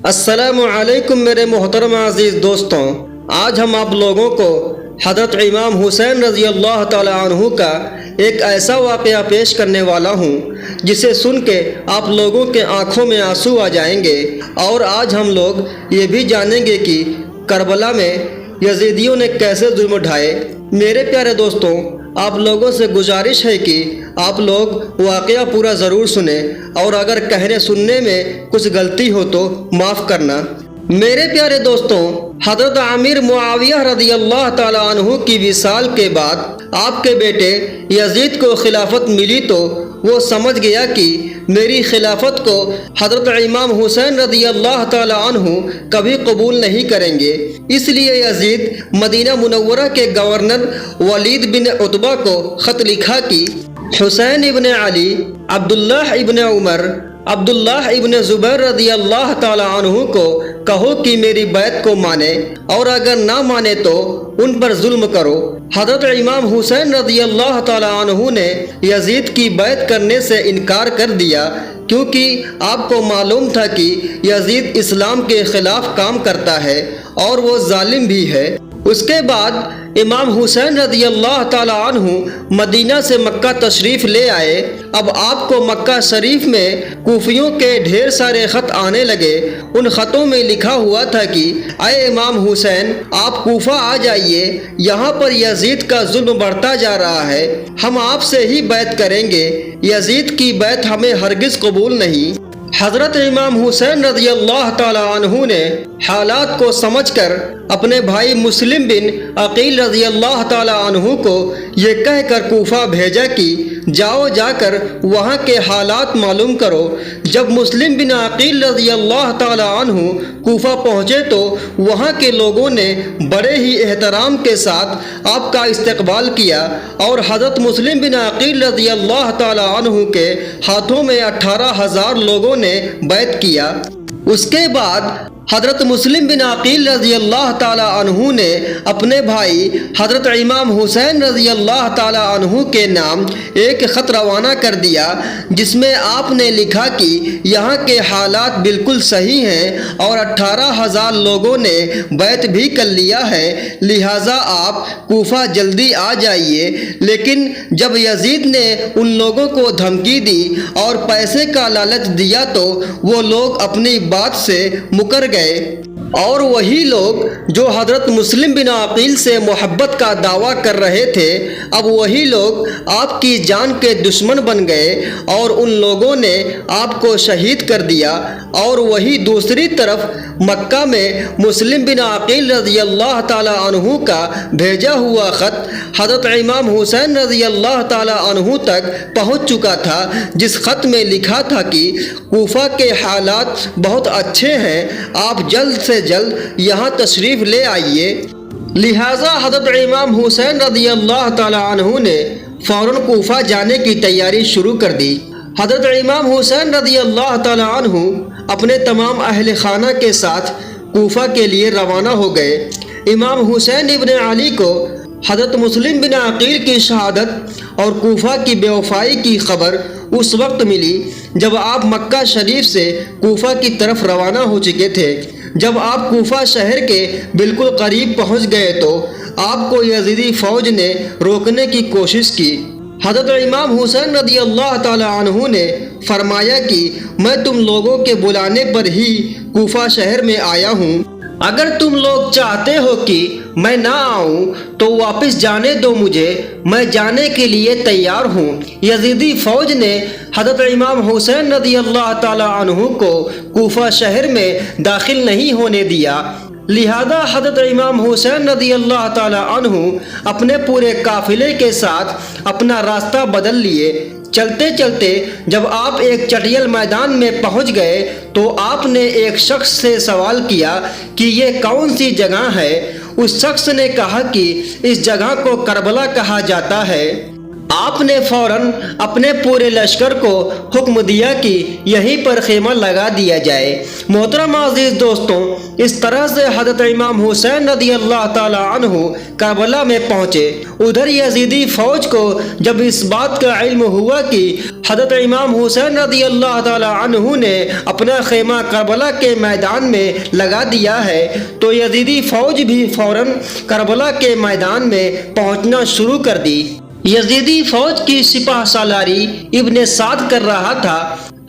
السلام علیکم میرے محترم عزیز دوستوں، آج ہم آپ لوگوں کو حضرت امام حسین رضی اللہ تعالی عنہ کا ایک ایسا واقعہ پیش کرنے والا ہوں جسے سن کے آپ لوگوں کے آنکھوں میں آنسو آ جائیں گے۔ اور آج ہم لوگ یہ بھی جانیں گے کہ کربلا میں یزیدیوں نے کیسے ظلم اٹھائے۔ میرے پیارے دوستوں، آپ لوگوں سے گزارش ہے کہ آپ لوگ واقعہ پورا ضرور سنیں، اور اگر کہنے سننے میں کچھ غلطی ہو تو معاف کرنا۔ میرے پیارے دوستوں، حضرت امیر معاویہ رضی اللہ تعالی عنہ کی وصال کے بعد آپ کے بیٹے یزید کو خلافت ملی تو وہ سمجھ گیا کہ میری خلافت کو حضرت امام حسین رضی اللہ تعالی عنہ کبھی قبول نہیں کریں گے۔ اس لیے یزید مدینہ منورہ کے گورنر ولید بن عتبہ کو خط لکھا کہ حسین ابن علی، عبداللہ ابن عمر، عبداللہ ابن زبیر رضی اللہ تعالی عنہ کو کہو کہ میری بیعت کو مانے، اور اگر نہ مانے تو ان پر ظلم کرو۔ حضرت امام حسین رضی اللہ تعالی عنہ نے یزید کی بیعت کرنے سے انکار کر دیا، کیونکہ آپ کو معلوم تھا کہ یزید اسلام کے خلاف کام کرتا ہے اور وہ ظالم بھی ہے۔ اس کے بعد امام حسین رضی اللہ تعالی عنہ مدینہ سے مکہ تشریف لے آئے۔ اب آپ کو مکہ شریف میں کوفیوں کے ڈھیر سارے خط آنے لگے۔ ان خطوں میں لکھا ہوا تھا کہ اے امام حسین، آپ کوفہ آ جائیے، یہاں پر یزید کا ظلم بڑھتا جا رہا ہے، ہم آپ سے ہی بیعت کریں گے، یزید کی بیعت ہمیں ہرگز قبول نہیں۔ حضرت امام حسین رضی اللہ تعالی عنہ نے حالات کو سمجھ کر اپنے بھائی مسلم بن عقیل رضی اللہ تعالی عنہ کو یہ کہہ کر کوفہ بھیجا کہ جاؤ، جا کر وہاں کے حالات معلوم کرو۔ جب مسلم بن عقیل رضی اللہ تعالی عنہ کوفہ پہنچے تو وہاں کے لوگوں نے بڑے ہی احترام کے ساتھ آپ کا استقبال کیا، اور حضرت مسلم بن عقیل رضی اللہ تعالی عنہ کے ہاتھوں میں 18,000 لوگوں نے بیعت کیا۔ اس کے بعد حضرت مسلم بن عقیل رضی اللہ تعالی عنہ نے اپنے بھائی حضرت امام حسین رضی اللہ تعالی عنہ کے نام ایک خط روانہ کر دیا، جس میں آپ نے لکھا کہ یہاں کے حالات بالکل صحیح ہیں اور 18,000 لوگوں نے بیعت بھی کر لیا ہے، لہٰذا آپ کوفہ جلدی آ جائیے۔ لیکن جب یزید نے ان لوگوں کو دھمکی دی اور پیسے کا لالچ دیا تو وہ لوگ اپنی بات سے مکر گئے، اور وہی لوگ جو حضرت مسلم بن عقیل سے محبت کا دعویٰ کر رہے تھے، اب وہی لوگ آپ کی جان کے دشمن بن گئے اور ان لوگوں نے آپ کو شہید کر دیا۔ اور وہی دوسری طرف مکہ میں مسلم بن عقیل رضی اللہ تعالی عنہ کا بھیجا ہوا خط حضرت امام حسین رضی اللہ تعالی عنہ تک پہنچ چکا تھا، جس خط میں لکھا تھا کہ کوفہ کے حالات بہت اچھے ہیں، آپ جلد سے جلد یہاں تشریف لے آئیے۔ لہٰذا حضرت امام حسین رضی اللہ تعالی عنہ نے فوراً کوفہ جانے کی تیاری شروع کر دی۔ حضرت امام حسین رضی اللہ تعالی عنہ اپنے تمام اہل خانہ کے ساتھ کوفہ کے لیے روانہ ہو گئے۔ امام حسین ابن علی کو حضرت مسلم بن عقیل کی شہادت اور کوفہ کی بے وفائی کی خبر اس وقت ملی جب آپ مکہ شریف سے کوفہ کی طرف روانہ ہو چکے تھے۔ جب آپ کوفہ شہر کے بالکل قریب پہنچ گئے تو آپ کو یزیدی فوج نے روکنے کی کوشش کی۔ حضرت امام حسین رضی اللہ تعالی عنہ نے فرمایا کہ میں تم لوگوں کے بلانے پر ہی کوفہ شہر میں آیا ہوں، اگر تم لوگ چاہتے ہو کہ میں نہ آؤں تو واپس جانے دو مجھے، میں جانے کے لیے تیار ہوں۔ یزیدی فوج نے حضرت امام حسین رضی اللہ تعالی عنہ کو کوفہ شہر میں داخل نہیں ہونے دیا، لہذا حضرت امام حسین رضی اللہ تعالی عنہ اپنے پورے قافلے کے ساتھ اپنا راستہ بدل لیے۔ چلتے چلتے جب آپ ایک چٹیل میدان میں پہنچ گئے تو آپ نے ایک شخص سے سوال کیا کہ یہ کون سی جگہ ہے؟ اس شخص نے کہا کہ اس جگہ کو کربلا کہا جاتا ہے۔ آپ نے فوراً اپنے پورے لشکر کو حکم دیا کہ یہیں پر خیمہ لگا دیا جائے۔ محترم عزیز دوستوں، اس طرح سے حضرت امام حسین رضی اللہ تعالی عنہ کربلا میں پہنچے۔ ادھر یزیدی فوج کو جب اس بات کا علم ہوا کہ حضرت امام حسین رضی اللہ تعالی عنہ نے اپنا خیمہ کربلا کے میدان میں لگا دیا ہے، تو یزیدی فوج بھی فوراً کربلا کے میدان میں پہنچنا شروع کر دی۔ یزیدی فوج کی سپہ سالاری ابن سعد کر رہا تھا۔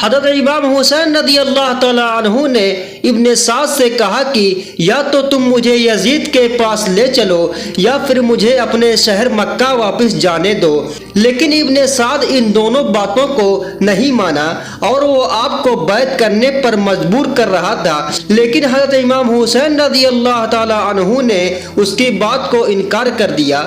حضرت امام حسین رضی اللہ تعالی عنہ نے ابن سعد سے کہا کہ یا تو تم مجھے یزید کے پاس لے چلو یا پھر مجھے اپنے شہر مکہ واپس جانے دو، لیکن ابن سعد ان دونوں باتوں کو نہیں مانا اور وہ آپ کو بیعت کرنے پر مجبور کر رہا تھا، لیکن حضرت امام حسین رضی اللہ تعالی عنہ نے اس کی بات کو انکار کر دیا۔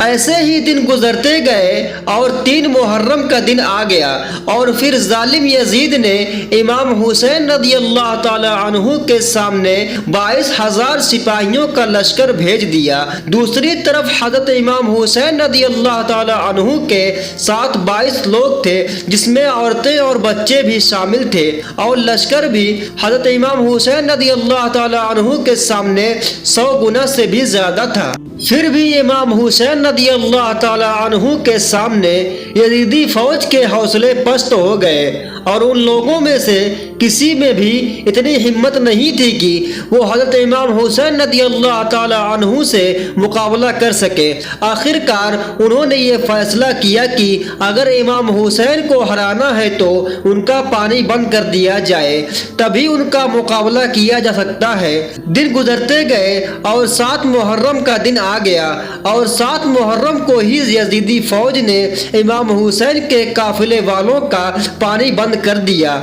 ایسے ہی دن گزرتے گئے اور 3 محرم کا دن آ گیا اور پھر ظالم یزید نے امام حسین رضی اللہ تعالی عنہ کے سامنے 22,000 سپاہیوں کا لشکر بھیج دیا۔ دوسری طرف حضرت امام حسین رضی اللہ تعالی عنہ کے ساتھ 22 لوگ تھے، جس میں عورتیں اور بچے بھی شامل تھے، اور لشکر بھی حضرت امام حسین رضی اللہ تعالی عنہ کے سامنے 100 گنا سے بھی زیادہ تھا۔ پھر بھی امام حسین رضی اللہ تعالی عنہ کے سامنے یزیدی فوج کے حوصلے پست ہو گئے اور ان لوگوں میں سے کسی میں بھی اتنی ہمت نہیں تھی کہ وہ حضرت امام حسین رضی اللہ تعالی عنہ سے مقابلہ کر سکے۔ آخر کار انہوں نے یہ فیصلہ کیا کہ اگر امام حسین کو ہرانا ہے تو ان کا پانی بند کر دیا جائے، تبھی ان کا مقابلہ کیا جا سکتا ہے۔ دن گزرتے گئے اور 7 محرم کا دن آ گیا اور 7 محرم کو ہی یزیدی فوج نے امام حسین کے قافلے والوں کا پانی بند کر دیا۔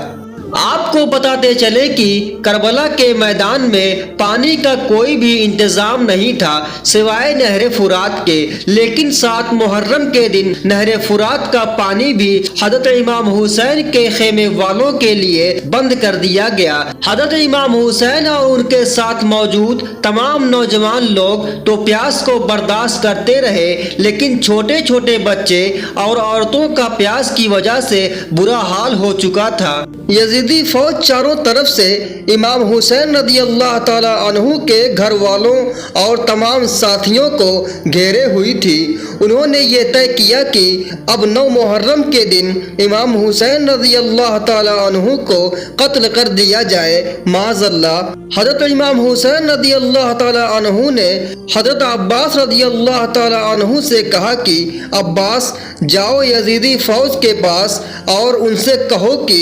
آپ کو بتاتے چلے کہ کربلا کے میدان میں پانی کا کوئی بھی انتظام نہیں تھا سوائے نہر فرات کے، لیکن 7 محرم کے دن نہر فرات کا پانی بھی حضرت امام حسین کے خیمے والوں کے لیے بند کر دیا گیا۔ حضرت امام حسین اور ان کے ساتھ موجود تمام نوجوان لوگ تو پیاس کو برداشت کرتے رہے، لیکن چھوٹے چھوٹے بچے اور عورتوں کا پیاس کی وجہ سے برا حال ہو چکا تھا۔ یزیدی فوج چاروں طرف سے امام حسین رضی اللہ تعالی عنہ کے گھر والوں اور تمام ساتھیوں کو گھیرے ہوئی تھی۔ انہوں نے یہ طے کیا کہ اب 9 محرم کے دن امام حسین رضی اللہ تعالی عنہ کو قتل کر دیا جائے۔ معاذ اللہ۔ حضرت امام حسین رضی اللہ تعالی عنہ نے حضرت عباس رضی اللہ تعالی عنہ سے کہا کہ عباس جاؤ یزیدی فوج کے پاس اور ان سے کہو کہ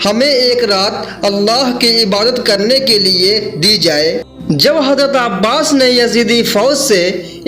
ہمیں ایک رات اللہ کی عبادت کرنے کے لیے دی جائے۔ جب حضرت عباس نے یزیدی فوج سے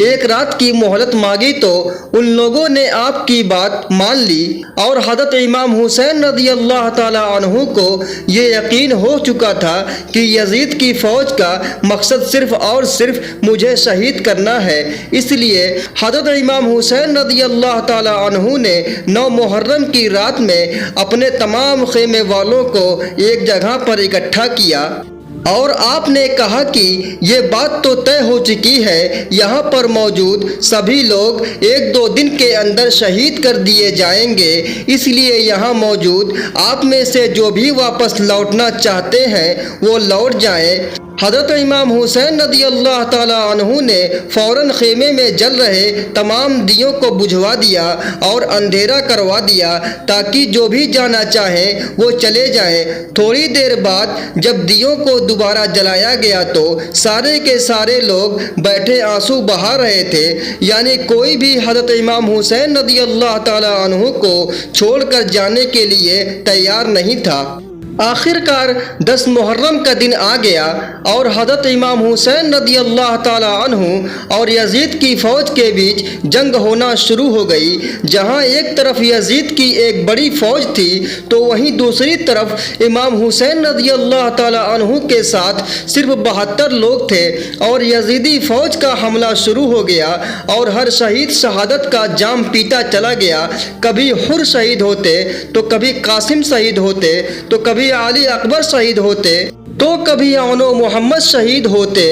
ایک رات کی مہلت مانگی تو ان لوگوں نے آپ کی بات مان لی اور حضرت امام حسین رضی اللہ تعالی عنہ کو یہ یقین ہو چکا تھا کہ یزید کی فوج کا مقصد صرف اور صرف مجھے شہید کرنا ہے، اس لیے حضرت امام حسین رضی اللہ تعالی عنہ نے 9 محرم کی رات میں اپنے تمام خیمے والوں کو ایک جگہ پر اکٹھا کیا اور آپ نے کہا کہ یہ بات تو طے ہو چکی ہے، یہاں پر موجود سبھی لوگ 1-2 دن کے اندر شہید کر دیے جائیں گے، اس لیے یہاں موجود آپ میں سے جو بھی واپس لوٹنا چاہتے ہیں وہ لوٹ جائیں۔ حضرت امام حسین رضی اللہ تعالی عنہ نے فوراً خیمے میں جل رہے تمام دیوں کو بجھوا دیا اور اندھیرا کروا دیا تاکہ جو بھی جانا چاہیں وہ چلے جائیں۔ تھوڑی دیر بعد جب دیوں کو دوبارہ جلایا گیا تو سارے کے سارے لوگ بیٹھے آنسو بہا رہے تھے، یعنی کوئی بھی حضرت امام حسین رضی اللہ تعالی عنہ کو چھوڑ کر جانے کے لیے تیار نہیں تھا۔ آخر کار 10 محرم کا دن آ گیا اور حضرت امام حسین رضی اللہ تعالی عنہ اور یزید کی فوج کے بیچ جنگ ہونا شروع ہو گئی۔ جہاں ایک طرف یزید کی ایک بڑی فوج تھی تو وہیں دوسری طرف امام حسین رضی اللہ تعالی عنہ کے ساتھ صرف 72 لوگ تھے اور یزیدی فوج کا حملہ شروع ہو گیا اور ہر شہید شہادت کا جام پیتا چلا گیا۔ کبھی حر شہید ہوتے تو کبھی قاسم شہید ہوتے تو کبھی علی اکبر شہید ہوتے۔ تو کبھی آنو محمد شہید ہوتے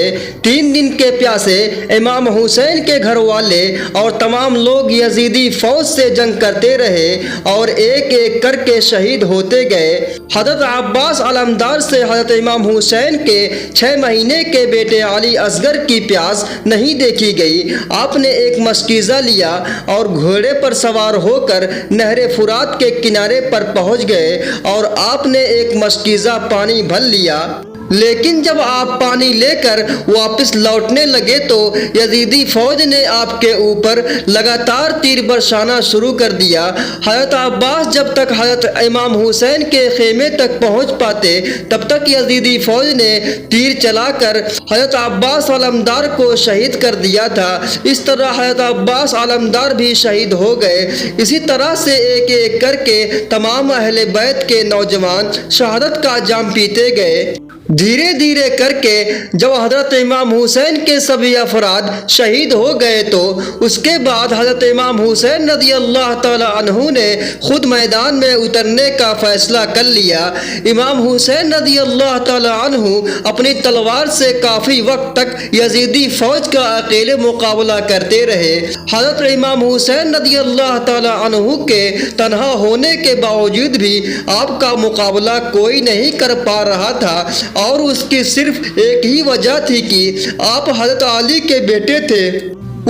3 دن کے پیاسے امام حسین کے گھر والے اور تمام لوگ یزیدی فوج سے جنگ کرتے رہے اور ایک ایک کر کے شہید ہوتے گئے۔ حضرت عباس علمدار سے حضرت امام حسین کے 6 مہینے کے بیٹے علی اصغر کی پیاس نہیں دیکھی گئی۔ آپ نے ایک مشکیزہ لیا اور گھوڑے پر سوار ہو کر نہر فرات کے کنارے پر پہنچ گئے اور آپ نے ایک مشکیزہ پانی بھر لیا، لیکن جب آپ پانی لے کر واپس لوٹنے لگے تو یزیدی فوج نے آپ کے اوپر لگاتار تیر برسانا شروع کر دیا۔ حضرت عباس جب تک حضرت امام حسین کے خیمے تک پہنچ پاتے تب تک یزیدی فوج نے تیر چلا کر حضرت عباس علمدار کو شہید کر دیا تھا۔ اس طرح حضرت عباس علمدار بھی شہید ہو گئے۔ اسی طرح سے ایک ایک کر کے تمام اہل بیت کے نوجوان شہادت کا جام پیتے گئے۔ دھیرے دھیرے کر کے جب حضرت امام حسین کے سبھی افراد شہید ہو گئے تو اس کے بعد حضرت امام حسین رضی اللہ تعالی عنہ نے خود میدان میں اترنے کا فیصلہ کر لیا۔ امام حسین رضی اللہ تعالی عنہ اپنی تلوار سے کافی وقت تک یزیدی فوج کا اکیلے مقابلہ کرتے رہے۔ حضرت امام حسین رضی اللہ تعالی عنہ کے تنہا ہونے کے باوجود بھی آپ کا مقابلہ کوئی نہیں کر پا رہا تھا، اور اس کی صرف ایک ہی وجہ تھی کہ آپ حضرت علی کے بیٹے تھے۔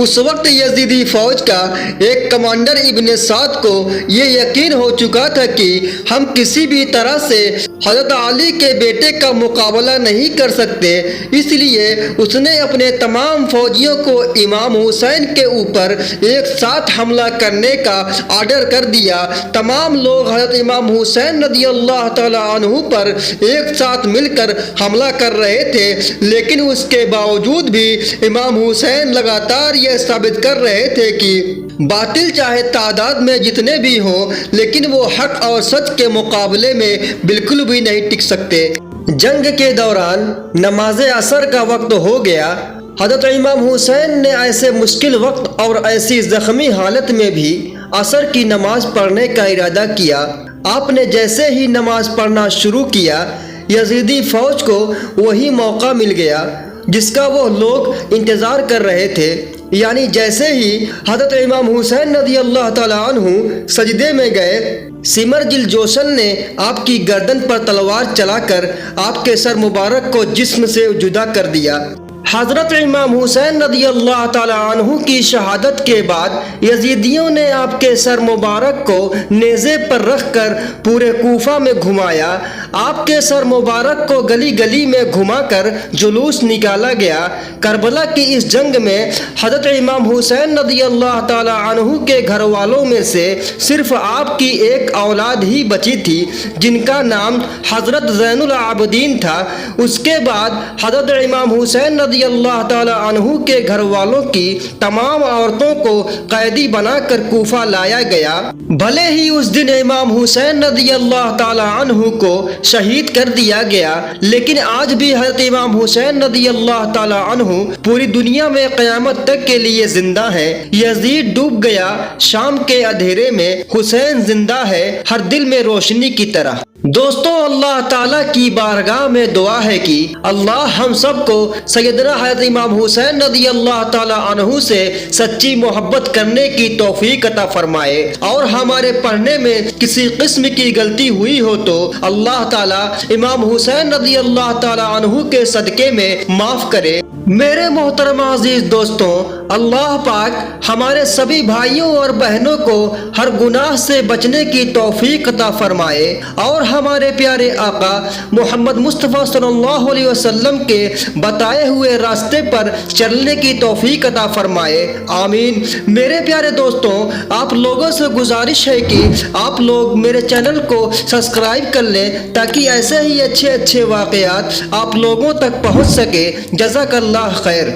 اس وقت یزیدی فوج کا ایک کمانڈر ابن سعد کو یہ یقین ہو چکا تھا کہ ہم کسی بھی طرح سے حضرت علی کے بیٹے کا مقابلہ نہیں کر سکتے، اس لیے اس نے اپنے تمام فوجیوں کو امام حسین کے اوپر ایک ساتھ حملہ کرنے کا آرڈر کر دیا۔ تمام لوگ حضرت امام حسین رضی اللہ تعالی عنہ پر ایک ساتھ مل کر حملہ کر رہے تھے، لیکن اس کے باوجود بھی امام حسین لگاتار یہ ثابت کر رہے تھے کہ باطل چاہے تعداد میں جتنے بھی ہوں لیکن وہ حق اور سچ کے مقابلے میں بالکل بھی نہیں ٹک سکتے۔ جنگ کے دوران نماز عصر کا وقت ہو گیا۔ حضرت امام حسین نے ایسے مشکل وقت اور ایسی زخمی حالت میں بھی عصر کی نماز پڑھنے کا ارادہ کیا۔ آپ نے جیسے ہی نماز پڑھنا شروع کیا، یزیدی فوج کو وہی موقع مل گیا جس کا وہ لوگ انتظار کر رہے تھے، یعنی جیسے ہی حضرت امام حسین رضی اللہ تعالیٰ عنہ سجدے میں گئے، سمرجل جوشن نے آپ کی گردن پر تلوار چلا کر آپ کے سر مبارک کو جسم سے جدا کر دیا۔ حضرت امام حسین رضی اللہ تعالیٰ عنہ کی شہادت کے بعد یزیدیوں نے آپ کے سر مبارک کو نیزے پر رکھ کر پورے کوفہ میں گھمایا۔ آپ کے سر مبارک کو گلی گلی میں گھما کر جلوس نکالا گیا۔ کربلا کی اس جنگ میں حضرت امام حسین رضی اللہ تعالیٰ عنہ کے گھر والوں میں سے صرف آپ کی ایک اولاد ہی بچی تھی جن کا نام حضرت زین العابدین تھا۔ اس کے بعد حضرت امام حسین رضی اللہ تعالی عنہ کے گھر والوں کی تمام عورتوں کو قیدی بنا کر کوفہ لایا گیا۔ بھلے ہی اس دن امام حسین رضی اللہ تعالی عنہ کو شہید کر دیا گیا، لیکن آج بھی حضرت امام حسین رضی اللہ تعالی عنہ پوری دنیا میں قیامت تک کے لیے زندہ ہے۔ یزید ڈوب گیا شام کے اندھیرے میں، حسین زندہ ہے ہر دل میں روشنی کی طرح۔ دوستوں، اللہ تعالیٰ کی بارگاہ میں دعا ہے کہ اللہ ہم سب کو سیدنا حضرت امام حسین رضی اللہ تعالیٰ عنہ سے سچی محبت کرنے کی توفیق عطا فرمائے، اور ہمارے پڑھنے میں کسی قسم کی غلطی ہوئی ہو تو اللہ تعالیٰ امام حسین رضی اللہ تعالیٰ عنہ کے صدقے میں معاف کرے۔ میرے محترم عزیز دوستوں، اللہ پاک ہمارے سبھی بھائیوں اور بہنوں کو ہر گناہ سے بچنے کی توفیق عطا فرمائے، اور ہمارے پیارے آقا محمد مصطفیٰ صلی اللہ علیہ وسلم کے بتائے ہوئے راستے پر چلنے کی توفیق عطا فرمائے، آمین۔ میرے پیارے دوستوں، آپ لوگوں سے گزارش ہے کہ آپ لوگ میرے چینل کو سبسکرائب کر لیں تاکہ ایسے ہی اچھے واقعات آپ لوگوں تک پہنچ سکے۔ جزاک اللہ خیر۔